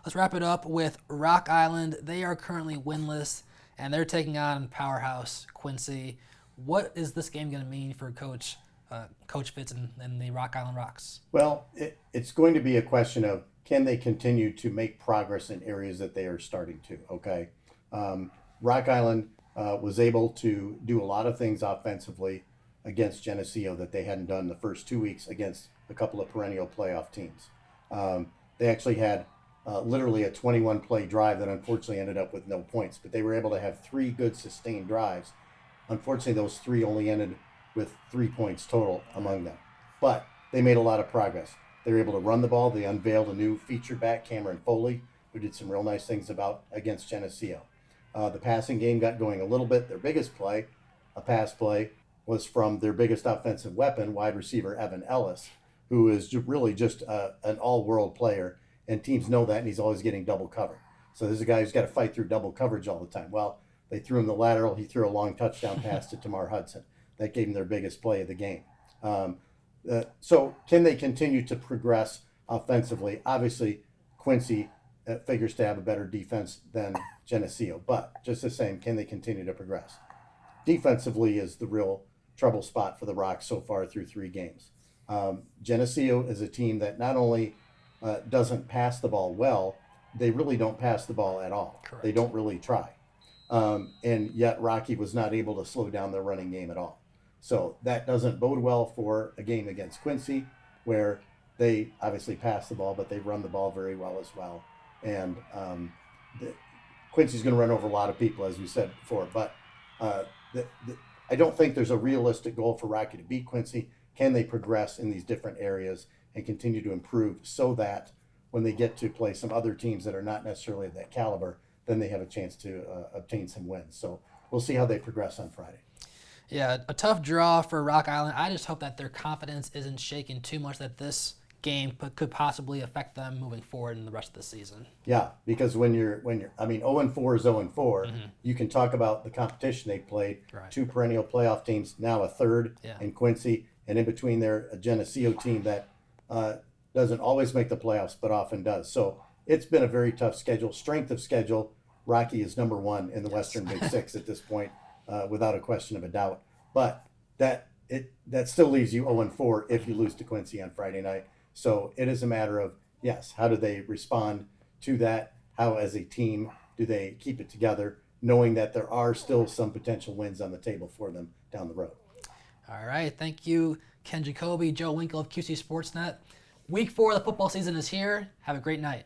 Let's wrap it up with Rock Island. They are currently winless, and they're taking on powerhouse Quincy. What is this game going to mean for Coach Fitz and the Rock Island Rocks? Well, it's going to be a question of can they continue to make progress in areas that they are starting to, okay? Rock Island was able to do a lot of things offensively against Geneseo that they hadn't done the first 2 weeks against a couple of perennial playoff teams. They actually had literally a 21 play drive that unfortunately ended up with no points, but they were able to have 3 good sustained drives. Unfortunately, those 3 only ended with 3 points total among them. But they made a lot of progress. They were able to run the ball. They unveiled a new feature back, Cameron Foley, who did some real nice things against Geneseo. The passing game got going a little bit. Their biggest play, a pass play, was from their biggest offensive weapon, wide receiver Evan Ellis, who is really just an all-world player, and teams know that, and he's always getting double covered. So this is a guy who's got to fight through double coverage all the time. Well, they threw him the lateral. He threw a long touchdown pass to Tamar Hudson. That gave him their biggest play of the game. So can they continue to progress offensively? Obviously, Quincy figures to have a better defense than Geneseo, but just the same, can they continue to progress? Defensively is the real trouble spot for the Rocks so far through 3 games. Geneseo is a team that not only doesn't pass the ball well, they really don't pass the ball at all. Correct. They don't really try. And yet Rocky was not able to slow down their running game at all. So that doesn't bode well for a game against Quincy, where they obviously pass the ball, but they run the ball very well as well. And Quincy's going to run over a lot of people, as we said before. But I don't think there's a realistic goal for Rocky to beat Quincy. Can they progress in these different areas and continue to improve so that when they get to play some other teams that are not necessarily of that caliber, then they have a chance to obtain some wins. So we'll see how they progress on Friday. Yeah, a tough draw for Rock Island. I just hope that their confidence isn't shaken too much that this game could possibly affect them moving forward in the rest of the season. Yeah, because when you're 0-4 is 0-4, you can talk about the competition they played. Right. 2 perennial playoff teams, now a third Yeah. in Quincy, and in between there a Geneseo team that doesn't always make the playoffs but often does. So it's been a very tough schedule. Strength of schedule, Rocky is number 1 in the Western Big Six at this point, without a question of a doubt. But that still leaves you 0-4 if you lose to Quincy on Friday night. So it is a matter of, yes, how do they respond to that? How, as a team, do they keep it together, knowing that there are still some potential wins on the table for them down the road? All right. Thank you, Ken Jacoby, Joe Winkle of QC Sportsnet. Week 4 of the football season is here. Have a great night.